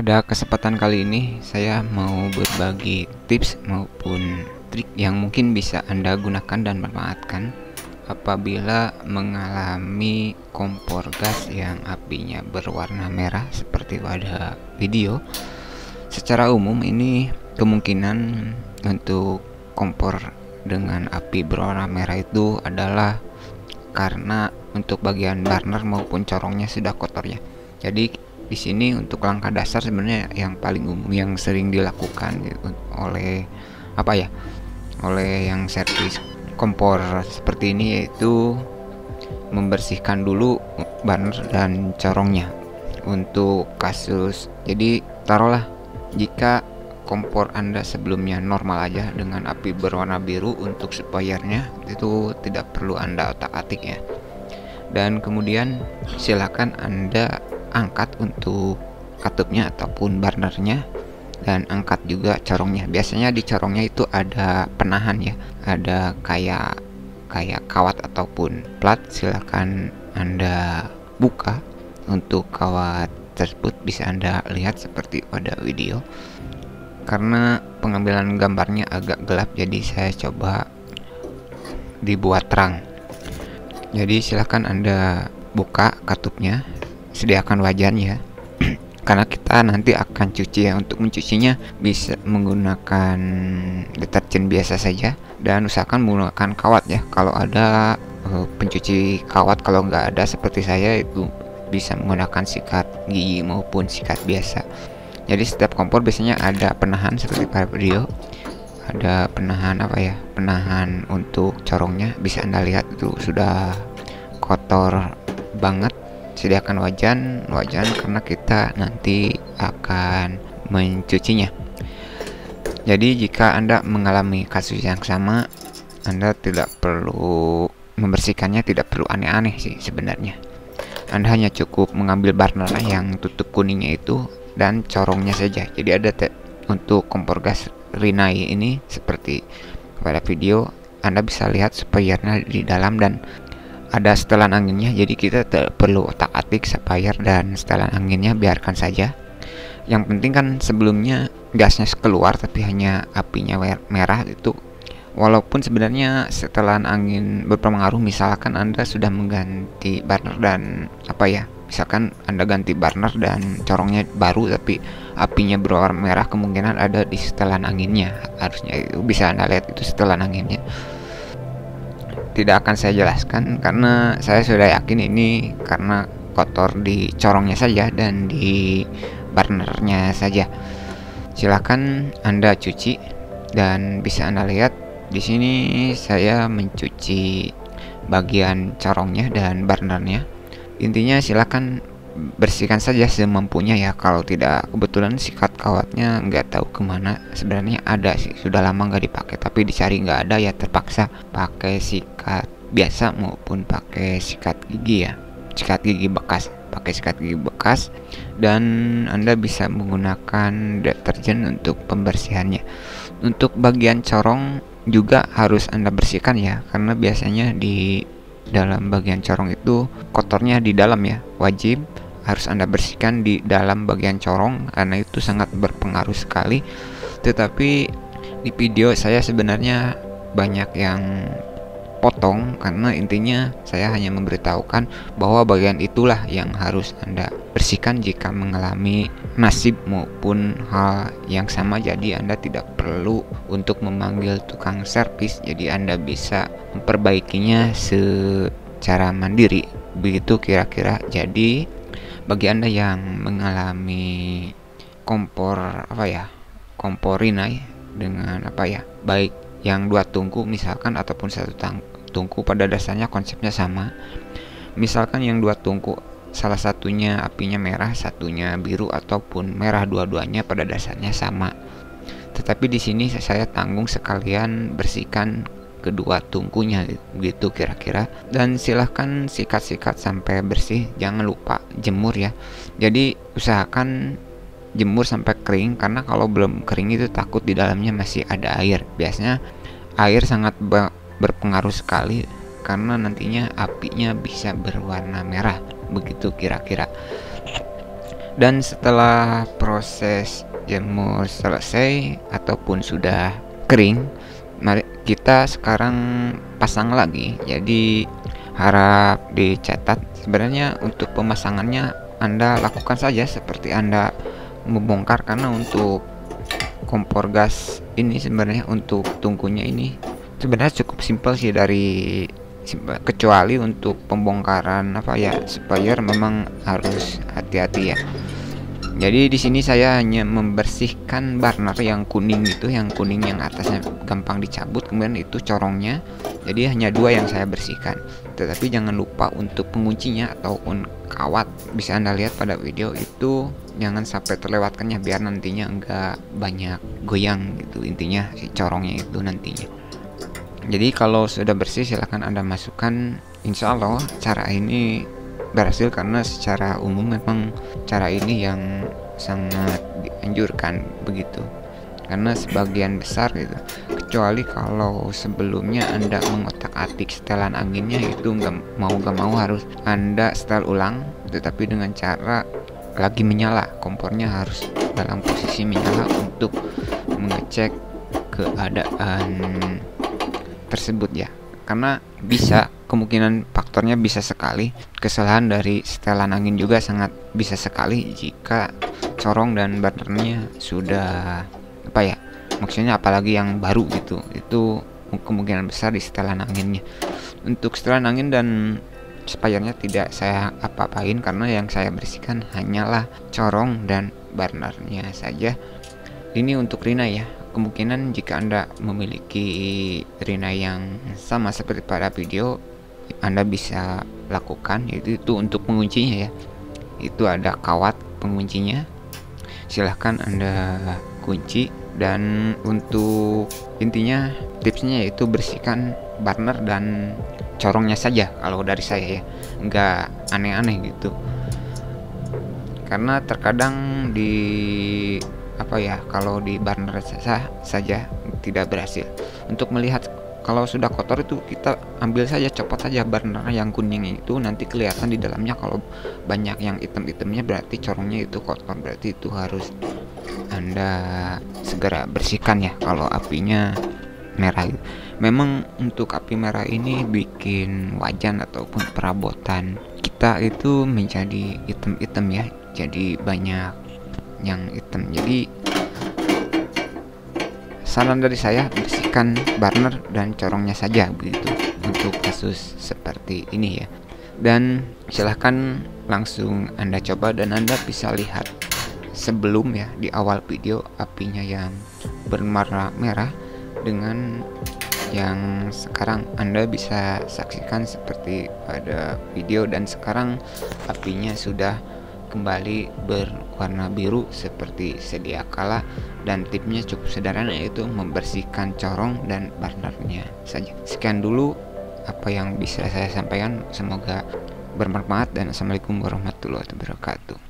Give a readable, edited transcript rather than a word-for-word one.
Pada kesempatan kali ini saya mau berbagi tips maupun trik yang mungkin bisa Anda gunakan dan manfaatkan apabila mengalami kompor gas yang apinya berwarna merah seperti pada video. Secara umum ini kemungkinan untuk kompor dengan api berwarna merah itu adalah karena untuk bagian burner maupun corongnya sudah kotor ya. Jadi di sini untuk langkah dasar sebenarnya yang paling umum yang sering dilakukan gitu, oleh oleh yang servis kompor seperti ini, yaitu membersihkan dulu burner dan corongnya. Untuk kasus, jadi taruhlah jika kompor Anda sebelumnya normal aja dengan api berwarna biru, untuk spoilernya itu tidak perlu Anda otak-atik ya. Dan kemudian silakan Anda angkat untuk katupnya ataupun burnernya, dan angkat juga corongnya. Biasanya di corongnya itu ada penahan ya, ada kayak kawat ataupun plat. Silakan Anda buka. Untuk kawat tersebut bisa Anda lihat seperti pada video. Karena pengambilan gambarnya agak gelap, jadi saya coba dibuat terang. Jadi silakan Anda buka katupnya, sediakan wajannya karena kita nanti akan cuci ya. Untuk mencucinya bisa menggunakan deterjen biasa saja, dan usahakan menggunakan kawat ya. Kalau ada pencuci kawat, kalau nggak ada seperti saya itu bisa menggunakan sikat gigi maupun sikat biasa. Jadi setiap kompor biasanya ada penahan seperti pada video, ada penahan penahan untuk corongnya. Bisa Anda lihat itu sudah kotor banget. Sediakan wajan karena kita nanti akan mencucinya. Jadi jika Anda mengalami kasus yang sama, Anda tidak perlu membersihkannya, tidak perlu aneh-aneh sih sebenarnya. Anda hanya cukup mengambil burner yang tutup kuningnya itu dan corongnya saja. Jadi ada untuk kompor gas Rinnai ini seperti pada video, Anda bisa lihat spoilernya di dalam dan ada setelan anginnya. Jadi kita tidak perlu otak-atik spoiler dan setelan anginnya, biarkan saja. Yang penting kan sebelumnya gasnya keluar tapi hanya apinya merah itu. Walaupun sebenarnya setelan angin berpengaruh, misalkan Anda sudah mengganti burner dan misalkan Anda ganti burner dan corongnya baru tapi apinya berwarna merah, kemungkinan ada di setelan anginnya. Harusnya itu bisa Anda lihat, itu setelan anginnya. Tidak akan saya jelaskan karena saya sudah yakin ini karena kotor di corongnya saja dan di burnernya saja. Silakan Anda cuci dan bisa Anda lihat di sini saya mencuci bagian corongnya dan burnernya. Intinya silakan bersihkan saja semampunya ya. Kalau tidak, kebetulan sikat kawatnya nggak tahu kemana. Sebenarnya ada sih, sudah lama nggak dipakai, tapi dicari nggak ada ya, terpaksa pakai sikat biasa maupun pakai sikat gigi ya, sikat gigi bekas. Pakai sikat gigi bekas, dan Anda bisa menggunakan deterjen untuk pembersihannya. Untuk bagian corong juga harus Anda bersihkan ya, karena biasanya di dalam bagian corong itu kotornya di dalam ya. Wajib harus Anda bersihkan di dalam bagian corong karena itu sangat berpengaruh sekali. Tetapi di video saya sebenarnya banyak yang potong karena intinya saya hanya memberitahukan bahwa bagian itulah yang harus Anda bersihkan jika mengalami nasib maupun hal yang sama. Jadi Anda tidak perlu untuk memanggil tukang servis, jadi Anda bisa memperbaikinya secara mandiri. Begitu kira-kira. Jadi bagi Anda yang mengalami kompor kompor Rinnai dengan baik yang 2 tungku misalkan ataupun 1 tungku, pada dasarnya konsepnya sama. Misalkan yang 2 tungku salah satunya apinya merah, satunya biru, ataupun merah dua-duanya, pada dasarnya sama. Tetapi di sini saya tanggung sekalian bersihkan kedua tungkunya gitu kira-kira. Dan silahkan sikat-sikat sampai bersih, jangan lupa jemur ya. Jadi usahakan jemur sampai kering, karena kalau belum kering itu takut di dalamnya masih ada air. Biasanya air sangat berpengaruh sekali karena nantinya apinya bisa berwarna merah. Begitu kira-kira. Dan setelah proses jemur selesai ataupun sudah kering, mari kita sekarang pasang lagi. Jadi harap dicatat, sebenarnya untuk pemasangannya Anda lakukan saja seperti Anda membongkar, karena untuk kompor gas ini sebenarnya untuk tungkunya ini sebenarnya cukup simpel sih, kecuali untuk pembongkaran supaya memang harus hati-hati ya. Jadi di sini saya hanya membersihkan burner yang kuning itu, yang atasnya gampang dicabut, kemudian itu corongnya. Jadi hanya 2 yang saya bersihkan. Tetapi jangan lupa untuk penguncinya ataupun kawat, bisa Anda lihat pada video itu, jangan sampai terlewatkannya biar nantinya enggak banyak goyang gitu, intinya si corongnya itu nantinya. Jadi kalau sudah bersih silahkan Anda masukkan. Insya Allah cara ini berhasil, karena secara umum memang cara ini yang sangat dianjurkan begitu, karena sebagian besar gitu, kecuali kalau sebelumnya Anda mengotak-atik setelan anginnya, itu nggak mau harus Anda setel ulang, tetapi dengan cara lagi menyala, kompornya harus dalam posisi menyala untuk mengecek keadaan tersebut ya. Karena kemungkinan faktornya bisa sekali kesalahan dari setelan angin, juga sangat bisa sekali jika corong dan burnernya sudah maksudnya apalagi yang baru gitu, itu kemungkinan besar di setelan anginnya. Untuk setelan angin dan spayernya tidak saya apa-apain, karena yang saya bersihkan hanyalah corong dan burnernya saja. Ini untuk Rina ya. Kemungkinan jika Anda memiliki Rina yang sama seperti pada video, Anda bisa lakukan, yaitu itu untuk penguncinya ya. Itu ada kawat penguncinya, silahkan Anda kunci. Dan untuk intinya tipsnya yaitu bersihkan burner dan corongnya saja kalau dari saya ya, nggak aneh-aneh gitu. Karena terkadang kalau di burner saja tidak berhasil. Untuk melihat kalau sudah kotor itu kita ambil saja, copot saja burner yang kuning itu, nanti kelihatan di dalamnya. Kalau banyak yang hitam-hitamnya berarti corongnya itu kotor, berarti itu harus Anda segera bersihkan ya kalau apinya merah. Memang untuk api merah ini bikin wajan ataupun perabotan kita itu menjadi hitam-hitam ya, jadi banyak yang hitam. Jadi saran dari saya, bersihkan burner dan corongnya saja begitu untuk kasus seperti ini ya. Dan silahkan langsung Anda coba, dan Anda bisa lihat sebelum ya di awal video apinya yang berwarna merah dengan yang sekarang Anda bisa saksikan seperti pada video, dan sekarang apinya sudah kembali berwarna biru seperti sedia kala. Dan tipsnya cukup sederhana, yaitu membersihkan corong dan burnernya saja. Sekian dulu apa yang bisa saya sampaikan, semoga bermanfaat, dan assalamualaikum warahmatullahi wabarakatuh.